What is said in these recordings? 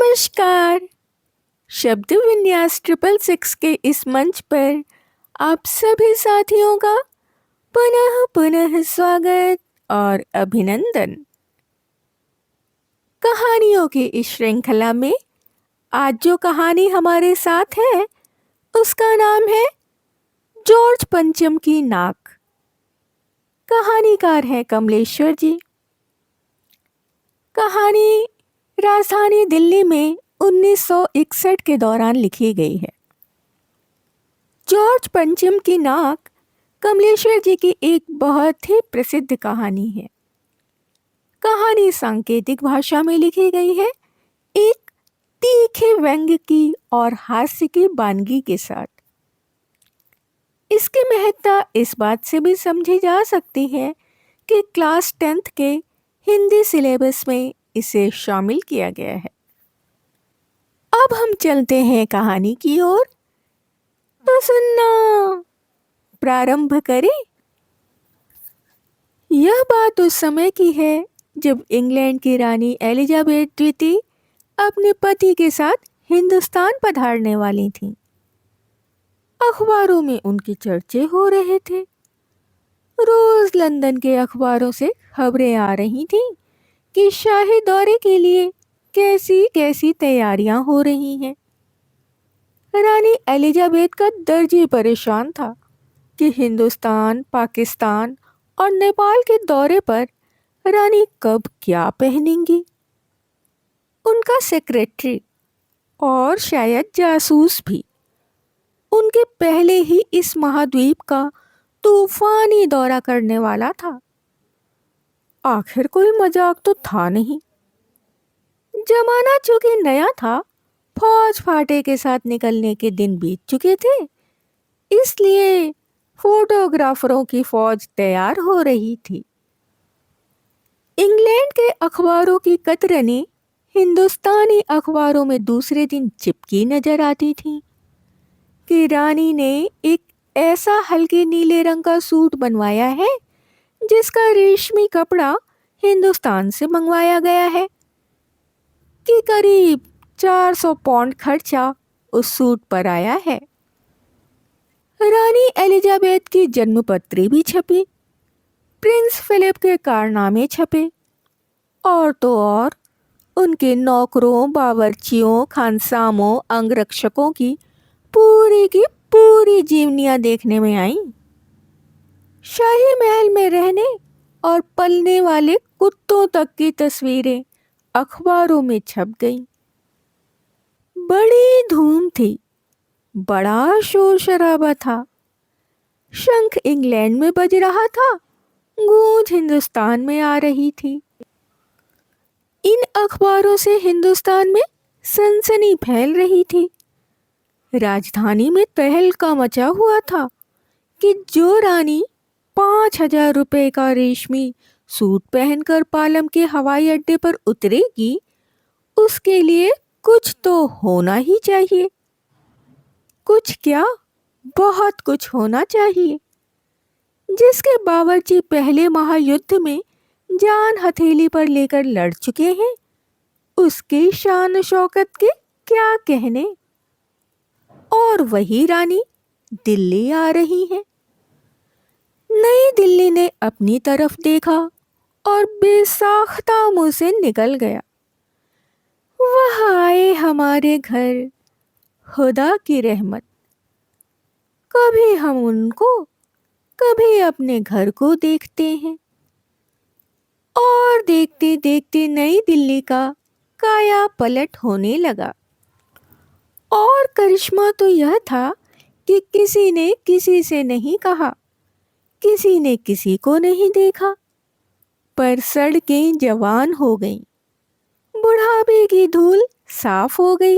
नमस्कार। शब्द विन्यास 666 के इस मंच पर आप सभी साथियों का पुनः पुनः स्वागत और अभिनंदन। कहानियों की इस श्रृंखला में आज जो कहानी हमारे साथ है उसका नाम है जॉर्ज पंचम की नाक। कहानीकार है कमलेश्वर जी। कहानी राजधानी दिल्ली में 1961 के दौरान लिखी गई है। जॉर्ज पंचम की नाक कमलेश्वर जी की एक बहुत ही प्रसिद्ध कहानी है। कहानी सांकेतिक भाषा में लिखी गई है, एक तीखे व्यंग्य की और हास्य की बानगी के साथ। इसकी महत्ता इस बात से भी समझी जा सकती है कि क्लास 10th के हिंदी सिलेबस में इसे शामिल किया गया है। अब हम चलते हैं कहानी की ओर, तो सुनना प्रारंभ करें। यह बात उस समय की है जब इंग्लैंड की रानी एलिजाबेथ द्वितीय अपने पति के साथ हिंदुस्तान पधारने वाली थीं। अखबारों में उनके चर्चे हो रहे थे। रोज लंदन के अखबारों से खबरें आ रही थीं कि शाही दौरे के लिए कैसी कैसी तैयारियां हो रही हैं। रानी एलिजाबेथ का दर्जी परेशान था कि हिंदुस्तान, पाकिस्तान और नेपाल के दौरे पर रानी कब क्या पहनेंगी। उनका सेक्रेटरी और शायद जासूस भी उनके पहले ही इस महाद्वीप का तूफानी दौरा करने वाला था। आखिर कोई मजाक तो था नहीं। जमाना चूंकि नया था, फौज फाटे के साथ निकलने के दिन बीत चुके थे, इसलिए फोटोग्राफरों की फौज तैयार हो रही थी। इंग्लैंड के अखबारों की कतरनें हिंदुस्तानी अखबारों में दूसरे दिन चिपकी नजर आती थीं कि रानी ने एक ऐसा हल्के नीले रंग का सूट बनवाया है जिसका रेशमी कपड़ा हिंदुस्तान से मंगवाया गया है, कि करीब 400 पाउंड खर्चा उस सूट पर आया है। रानी एलिजाबेथ की जन्मपत्री भी छपी, प्रिंस फिलिप के कारनामे छपे, और तो और उनके नौकरों, बावर्चियों, खानसामों, अंगरक्षकों की पूरी जीवनियां देखने में आईं। शाही महल में रहने और पलने वाले कुत्तों तक की तस्वीरें अखबारों में छप गईं। बड़ी धूम थी, बड़ा शोर शराबा था। शंख इंग्लैंड में बज रहा था, गूंज हिंदुस्तान में आ रही थी। इन अखबारों से हिंदुस्तान में सनसनी फैल रही थी। राजधानी में तहलका मचा हुआ था कि जो रानी 5,000 रुपए का रेशमी सूट पहनकर पालम के हवाई अड्डे पर उतरेगी, उसके लिए कुछ तो होना ही चाहिए। कुछ क्या, बहुत कुछ होना चाहिए, जिसके बावर्ची पहले महायुद्ध में जान हथेली पर लेकर लड़ चुके हैं, उसकी शान शौकत के क्या कहने। और वही रानी दिल्ली आ रही है। नई दिल्ली ने अपनी तरफ देखा और बेसाख्ता मुंह से निकल गया, वह आए हमारे घर, खुदा की रहमत। कभी हम उनको, कभी अपने घर को देखते हैं। और देखते देखते नई दिल्ली का काया पलट होने लगा। और करिश्मा तो यह था कि किसी ने किसी से नहीं कहा, किसी ने किसी को नहीं देखा, पर सड़कें जवान हो गईं, बुढ़ापे की धूल साफ हो गई,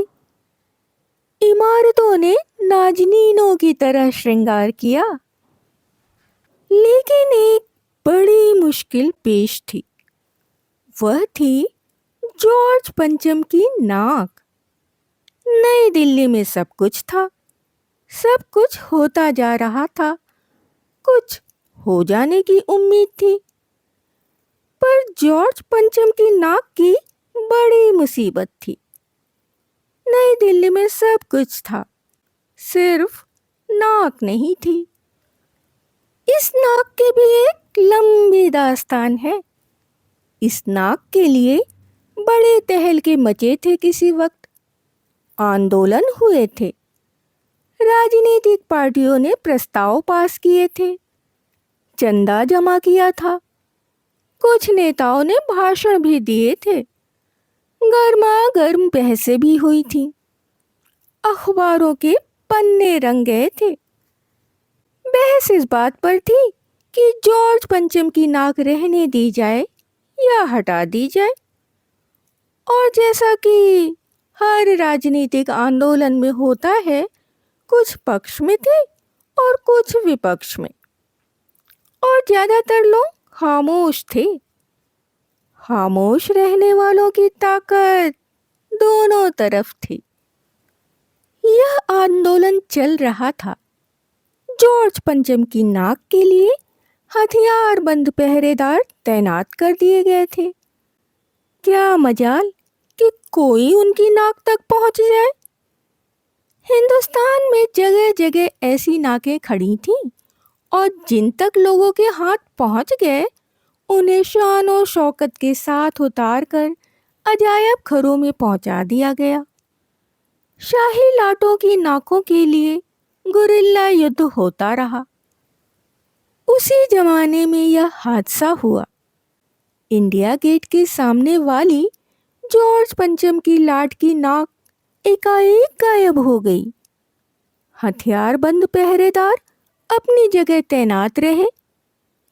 इमारतों ने नाजनीनों की तरह श्रृंगार किया। लेकिन एक बड़ी मुश्किल पेश थी, वह थी जॉर्ज पंचम की नाक। नई दिल्ली में सब कुछ था, सब कुछ होता जा रहा था, कुछ हो जाने की उम्मीद थी, पर जॉर्ज पंचम की नाक की बड़ी मुसीबत थी। नई दिल्ली में सब कुछ था, सिर्फ नाक नहीं थी। इस नाक की भी एक लंबी दास्तान है। इस नाक के लिए बड़े तहलके मचे थे। किसी वक्त आंदोलन हुए थे, राजनीतिक पार्टियों ने प्रस्ताव पास किए थे, चंदा जमा किया था, कुछ नेताओं ने भाषण भी दिए थे, गर्मा गर्म बहसें भी हुई थी, अखबारों के पन्ने रंग गए थे। बहस इस बात पर थी कि जॉर्ज पंचम की नाक रहने दी जाए या हटा दी जाए। और जैसा कि हर राजनीतिक आंदोलन में होता है, कुछ पक्ष में थे और कुछ विपक्ष में, और ज्यादातर लोग खामोश थे। खामोश रहने वालों की ताकत दोनों तरफ थी। यह आंदोलन चल रहा था। जॉर्ज पंचम की नाक के लिए हथियारबंद पहरेदार तैनात कर दिए गए थे। क्या मजाल कि कोई उनकी नाक तक पहुंच जाए। हिंदुस्तान में जगह जगह ऐसी नाकें खड़ी थीं, और जिन तक लोगों के हाथ पहुंच गए उन्हें शान और शौकत के साथ उतार कर अजायब घरों में पहुंचा दिया गया। शाही लाटों की नाकों के लिए गुरिल्ला युद्ध होता रहा। उसी जमाने में यह हादसा हुआ। इंडिया गेट के सामने वाली जॉर्ज पंचम की लाट की नाक एकाएक गायब हो गई। हथियारबंद पहरेदार अपनी जगह तैनात रहे,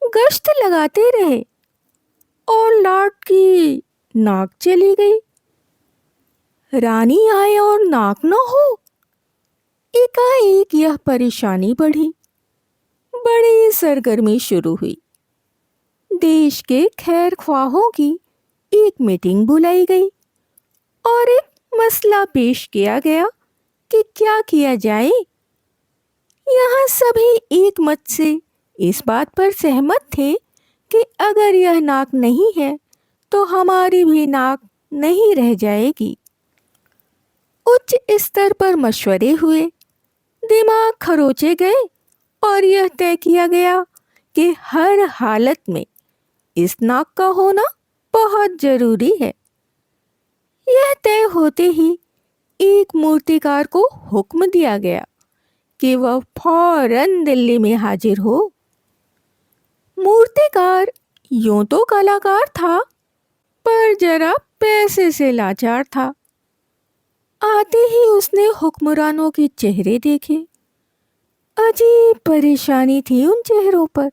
गश्त लगाते रहे, और लाट की नाक चली गई। रानी आए और नाक न हो। एकाएक यह परेशानी बढ़ी। बड़ी सरगर्मी शुरू हुई। देश के खैर ख्वाहों की एक मीटिंग बुलाई गई और एक मसला पेश किया गया कि क्या किया जाए। यहाँ सभी एक मत से इस बात पर सहमत थे कि अगर यह नाक नहीं है तो हमारी भी नाक नहीं रह जाएगी। उच्च स्तर पर मशवरे हुए, दिमाग खरोचे गए और यह तय किया गया कि हर हालत में इस नाक का होना बहुत जरूरी है। यह तय होते ही एक मूर्तिकार को हुक्म दिया गया कि वह फौरन दिल्ली में हाजिर हो। मूर्तिकार यूं तो कलाकार था, पर जरा पैसे से लाचार था। आते ही उसने हुक्मरानों के चेहरे देखे। अजीब परेशानी थी उन चेहरों पर।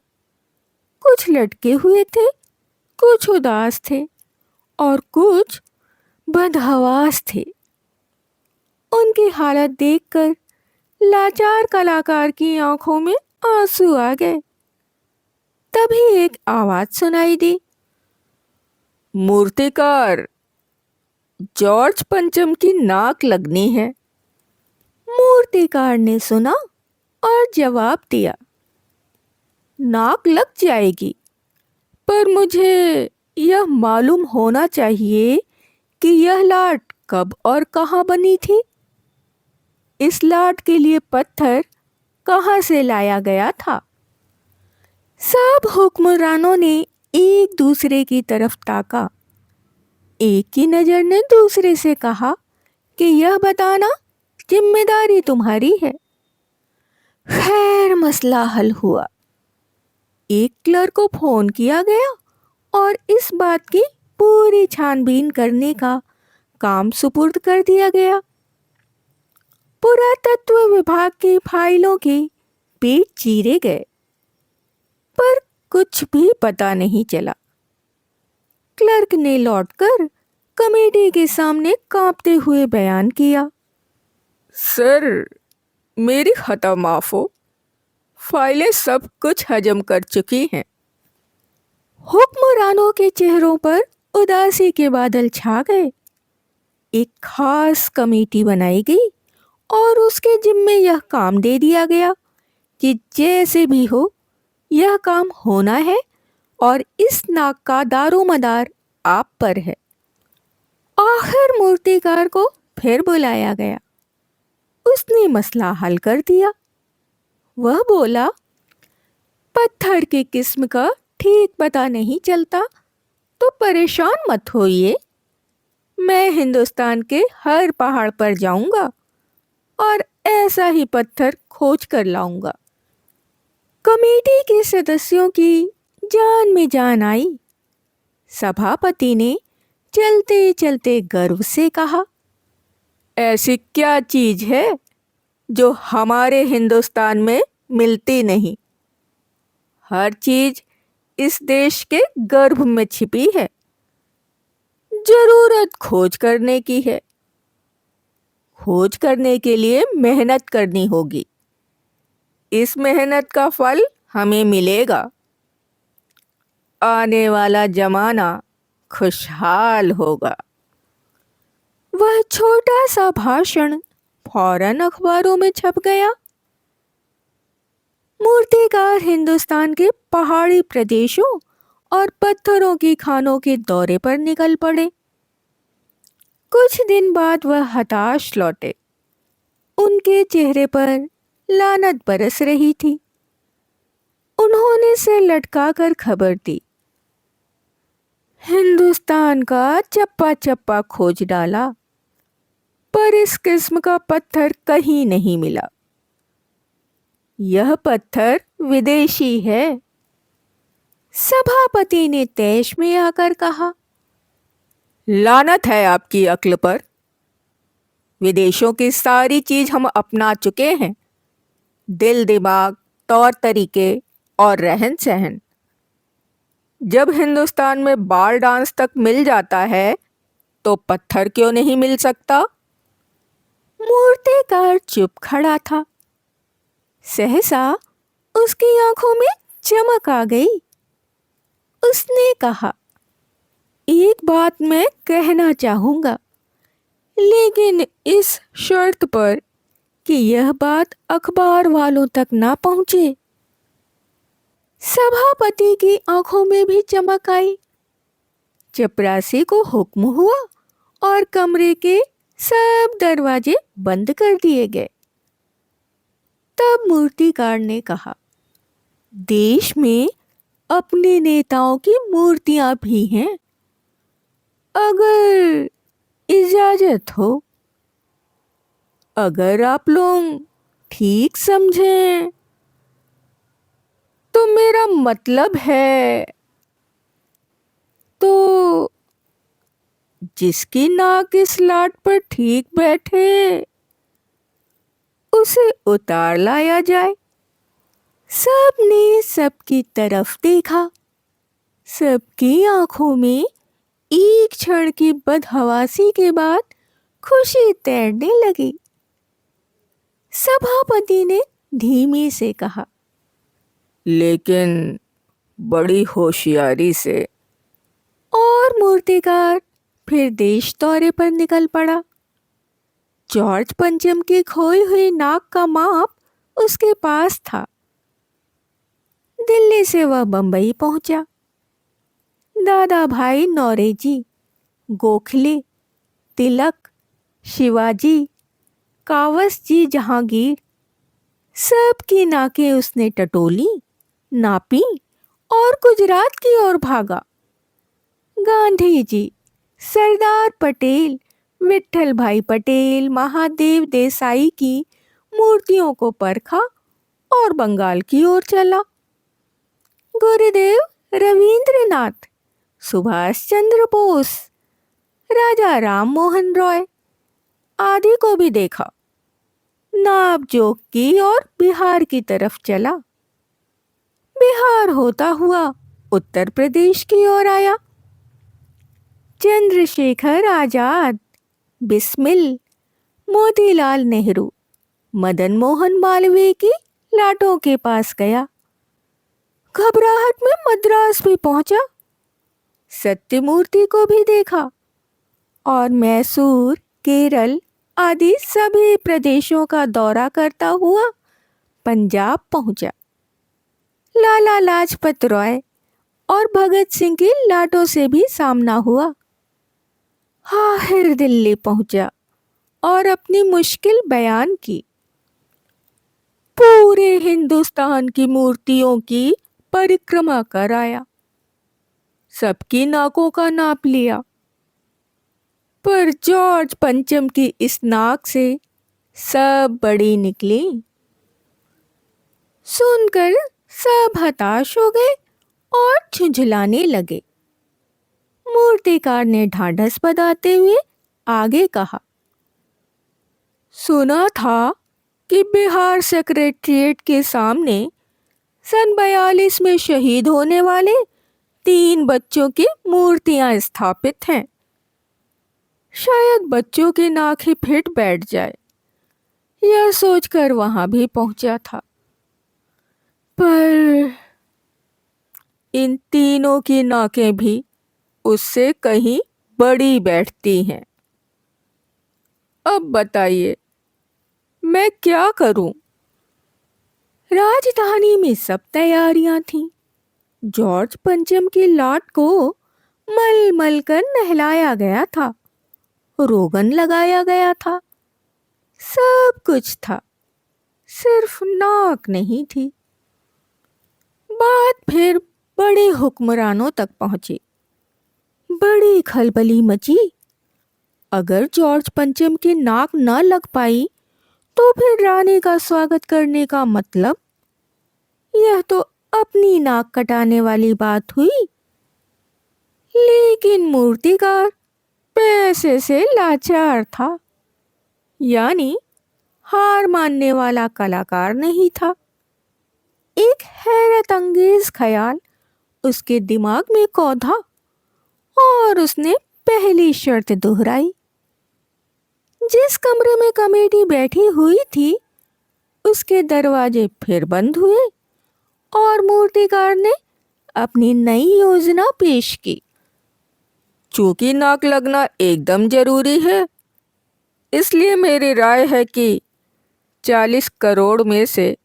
कुछ लटके हुए थे, कुछ उदास थे और कुछ बदहवास थे। उनकी हालत देखकर लाचार कलाकार की आंखों में आंसू आ गए। तभी एक आवाज सुनाई दी, मूर्तिकार, जॉर्ज पंचम की नाक लगनी है। मूर्तिकार ने सुना और जवाब दिया, नाक लग जाएगी, पर मुझे यह मालूम होना चाहिए कि यह लाट कब और कहाँ बनी थी। इस लाट के लिए पत्थर कहाँ से लाया गया था। सब हुक्मरानों ने एक दूसरे की तरफ ताका। एक की नजर ने दूसरे से कहा कि यह बताना जिम्मेदारी तुम्हारी है। खैर, मसला हल हुआ। एक क्लर्क को फोन किया गया और इस बात की पूरी छानबीन करने का काम सुपुर्द कर दिया गया। पुरातत्व विभाग की फाइलों के पेज चीरे गए, पर कुछ भी पता नहीं चला। क्लर्क ने लौटकर कमेटी के सामने कांपते हुए बयान किया, सर, मेरी खता माफ हो, फाइलें सब कुछ हजम कर चुकी हैं। हुक्मरानों के चेहरों पर उदासी के बादल छा गए। एक खास कमेटी बनाई गई और उसके जिम्मे यह काम दे दिया गया कि जैसे भी हो यह काम होना है और इस नाक का दारोमदार आप पर है। आखिर मूर्तिकार को फिर बुलाया गया। उसने मसला हल कर दिया। वह बोला, पत्थर की किस्म का ठीक पता नहीं चलता तो परेशान मत होइए। मैं हिंदुस्तान के हर पहाड़ पर जाऊंगा और ऐसा ही पत्थर खोज कर लाऊंगा। कमेटी के सदस्यों की जान में जान आई। सभापति ने चलते चलते गर्व से कहा, ऐसी क्या चीज है जो हमारे हिंदुस्तान में मिलती नहीं? हर चीज इस देश के गर्भ में छिपी है। जरूरत खोज करने की है। खोज करने के लिए मेहनत करनी होगी। इस मेहनत का फल हमें मिलेगा। आने वाला जमाना खुशहाल होगा। वह छोटा सा भाषण फौरन अखबारों में छप गया। मूर्तिकार हिंदुस्तान के पहाड़ी प्रदेशों और पत्थरों की खानों के दौरे पर निकल पड़े। कुछ दिन बाद वह हताश लौटे। उनके चेहरे पर लानत बरस रही थी। उन्होंने सिर लटकाकर खबर दी, हिंदुस्तान का चप्पा चप्पा खोज डाला, पर इस किस्म का पत्थर कहीं नहीं मिला। यह पत्थर विदेशी है। सभापति ने तैश में आकर कहा, लानत है आपकी अक्ल पर। विदेशों की सारी चीज हम अपना चुके हैं। दिल दिमाग, तौर तरीके और रहन सहन। जब हिंदुस्तान में बाल डांस तक मिल जाता है तो पत्थर क्यों नहीं मिल सकता? मूर्तिकार चुप खड़ा था। सहसा उसकी आंखों में चमक आ गई। उसने कहा, एक बात मैं कहना चाहूंगा, लेकिन इस शर्त पर कि यह बात अखबार वालों तक ना पहुंचे। सभापति की आंखों में भी चमक आई। चपरासी को हुक्म हुआ और कमरे के सब दरवाजे बंद कर दिए गए। तब मूर्तिकार ने कहा, देश में अपने नेताओं की मूर्तियां भी हैं। अगर इजाजत हो, अगर आप लोग ठीक समझें, तो मेरा मतलब है, तो जिसकी नाक इस लाट पर ठीक बैठे उसे उतार लाया जाए। सबने सबकी तरफ देखा। सबकी आंखों में एक क्षण की बदहवासी के बाद खुशी तैरने लगी। सभापति ने धीमे से कहा, लेकिन बड़ी होशियारी से। और मूर्तिकार फिर देश दौरे पर निकल पड़ा। जॉर्ज पंचम की खोई हुई नाक का माप उसके पास था। दिल्ली से वह बंबई पहुंचा। दादा भाई नौरोजी, गोखले, तिलक, शिवाजी, कावस जी जहांगीर, सबकी नाकें उसने टटोली, नापी और गुजरात की ओर भागा। गांधी जी, सरदार पटेल, विट्ठल भाई पटेल, महादेव देसाई की मूर्तियों को परखा और बंगाल की ओर चला। गुरुदेव रविंद्रनाथ, सुभाष चंद्र बोस, राजा राम मोहन रॉय आदि को भी देखा। नाप जोख की और बिहार की तरफ चला। बिहार होता हुआ उत्तर प्रदेश की ओर आया। चंद्रशेखर आजाद, बिस्मिल, मोतीलाल नेहरू, मदन मोहन मालवीय की लाटों के पास गया। घबराहट में मद्रास भी पहुंचा। सत्यमूर्ति को भी देखा और मैसूर, केरल आदि सभी प्रदेशों का दौरा करता हुआ पंजाब पहुंचा। लाला लाजपत राय और भगत सिंह की लाटों से भी सामना हुआ। आखिर दिल्ली पहुंचा और अपनी मुश्किल बयान की। पूरे हिंदुस्तान की मूर्तियों की परिक्रमा कर आया, सबकी नाकों का नाप लिया, पर जॉर्ज पंचम की इस नाक से सब बड़ी निकली। सुनकर सब हताश हो गए और झुंझलाने लगे। मूर्तिकार ने ढाढ़स बंधाते हुए आगे कहा, सुना था कि बिहार सेक्रेटेरिएट के सामने सन 42 में शहीद होने वाले 3 बच्चों की मूर्तियां स्थापित हैं। शायद बच्चों की नाक ही फिट बैठ जाए, यह सोचकर वहां भी पहुंचा था, पर इन तीनों की नाकें भी उससे कहीं बड़ी बैठती हैं। अब बताइए मैं क्या करूं? राजधानी में सब तैयारियां थीं। जॉर्ज पंचम की लाट को मल मल कर नहलाया गया था, रोगन लगाया गया था, सब कुछ था, सिर्फ नाक नहीं थी। बात फिर बड़े हुक्मरानों तक पहुंची। बड़ी खलबली मची। अगर जॉर्ज पंचम की नाक न लग पाई तो फिर रानी का स्वागत करने का मतलब? यह तो अपनी नाक कटाने वाली बात हुई। लेकिन मूर्तिकार पैसे से लाचार था, यानी हार मानने वाला कलाकार नहीं था। एक हैरत अंगेज ख्याल उसके दिमाग में कौंधा और उसने पहली शर्त दोहराई। जिस कमरे में कमेटी बैठी हुई थी उसके दरवाजे फिर बंद हुए और मूर्तिकार ने अपनी नई योजना पेश की। चूंकि नाक लगना एकदम जरूरी है, इसलिए मेरी राय है कि 40 करोड़ में से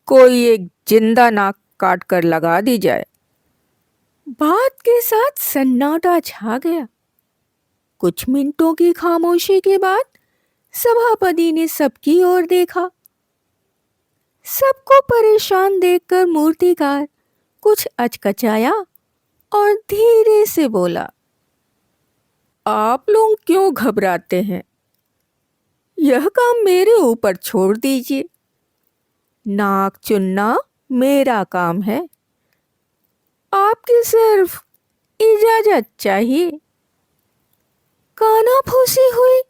कोई एक जिंदा नाक काट कर लगा दी जाए। बात के साथ सन्नाटा छा गया। कुछ मिनटों की खामोशी के बाद सभापति ने सबकी ओर देखा। सबको परेशान देखकर मूर्तिकार कुछ अचकचाया और धीरे से बोला, आप लोग क्यों घबराते हैं? यह काम मेरे ऊपर छोड़ दीजिए। नाक चुनना मेरा काम है, आपकी सिर्फ इजाजत चाहिए। कानाफूसी हुई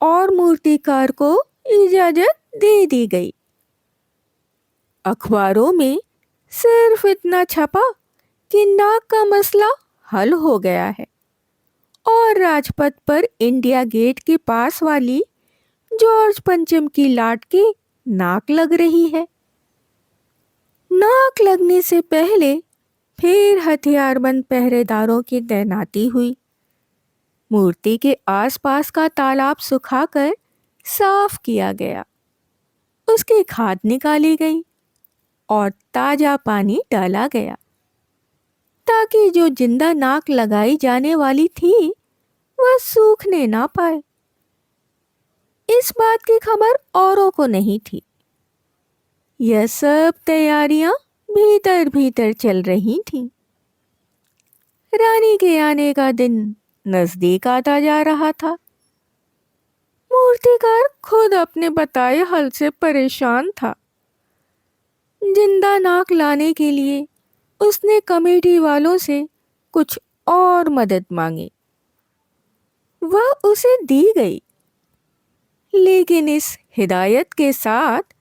और मूर्तिकार को इजाजत दे दी गई। अखबारों में सिर्फ इतना छपा कि नाक का मसला हल हो गया है और राजपथ पर इंडिया गेट के पास वाली जॉर्ज पंचम की लाट की नाक लग रही है। नाक लगने से पहले फिर हथियारबंद पहरेदारों की तैनाती हुई। मूर्ति के आसपास का तालाब सुखाकर साफ किया गया, उसकी खाद निकाली गई और ताजा पानी डाला गया, ताकि जो जिंदा नाक लगाई जाने वाली थी वह सूखने ना पाए। इस बात की खबर औरों को नहीं थी। यह सब तैयारियां भीतर भीतर चल रही थीं। रानी के आने का दिन नजदीक आता जा रहा था। मूर्तिकार खुद अपने बताए हल से परेशान था। जिंदा नाक लाने के लिए उसने कमेटी वालों से कुछ और मदद मांगी। वह उसे दी गई, लेकिन इस हिदायत के साथ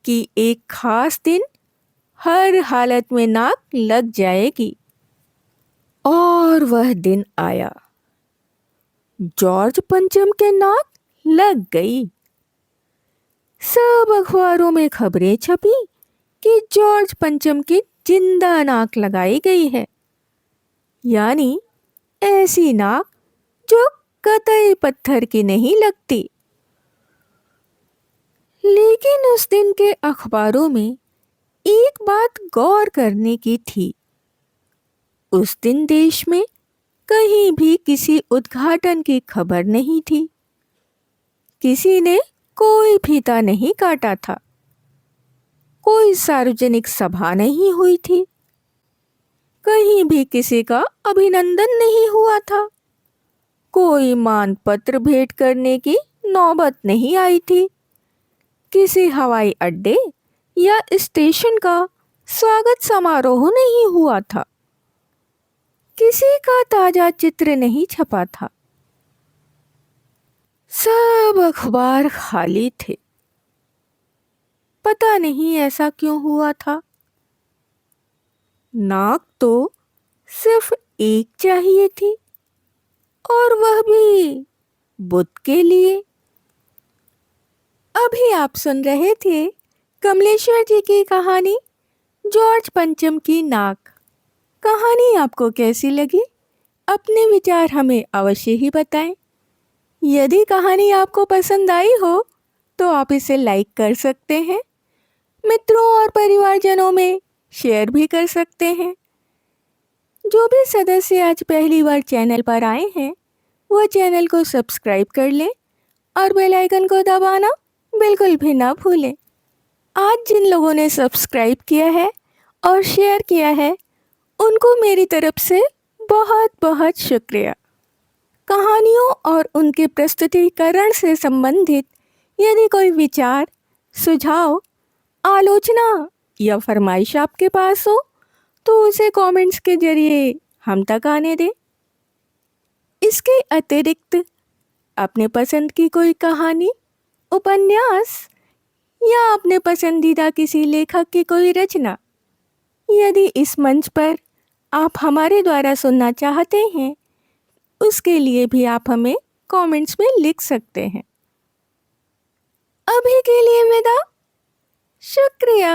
कि एक खास दिन हर हालत में नाक लग जाएगी। और वह दिन आया। जॉर्ज पंचम के नाक लग गई। सब अखबारों में खबरें छपी कि जॉर्ज पंचम की जिंदा नाक लगाई गई है, यानी ऐसी नाक जो कतई पत्थर की नहीं लगती। लेकिन उस दिन के अखबारों में एक बात गौर करने की थी। उस दिन देश में कहीं भी किसी उद्घाटन की खबर नहीं थी। किसी ने कोई फीता नहीं काटा था, कोई सार्वजनिक सभा नहीं हुई थी, कहीं भी किसी का अभिनंदन नहीं हुआ था, कोई मानपत्र भेंट करने की नौबत नहीं आई थी, किसी हवाई अड्डे या स्टेशन का स्वागत समारोह नहीं हुआ था, किसी का ताजा चित्र नहीं छपा था। सब अखबार खाली थे। पता नहीं ऐसा क्यों हुआ था। नाक तो सिर्फ एक चाहिए थी, और वह भी बुध के लिए। अभी आप सुन रहे थे कमलेश्वर जी की कहानी जॉर्ज पंचम की नाक। कहानी आपको कैसी लगी? अपने विचार हमें अवश्य ही बताएं। यदि कहानी आपको पसंद आई हो तो आप इसे लाइक कर सकते हैं, मित्रों और परिवारजनों में शेयर भी कर सकते हैं। जो भी सदस्य आज पहली बार चैनल पर आए हैं वह चैनल को सब्सक्राइब कर लें और बेल आइकन को दबाना बिल्कुल भी ना भूलें। आज जिन लोगों ने सब्सक्राइब किया है और शेयर किया है उनको मेरी तरफ से बहुत बहुत शुक्रिया। कहानियों और उनके प्रस्तुतिकरण से संबंधित यदि कोई विचार, सुझाव, आलोचना या फरमाइश आपके पास हो तो उसे कमेंट्स के जरिए हम तक आने दें। इसके अतिरिक्त अपने पसंद की कोई कहानी, उपन्यास या अपने पसंदीदा किसी लेखक की कोई रचना यदि इस मंच पर आप हमारे द्वारा सुनना चाहते हैं उसके लिए भी आप हमें कमेंट्स में लिख सकते हैं। अभी के लिए विदा। शुक्रिया।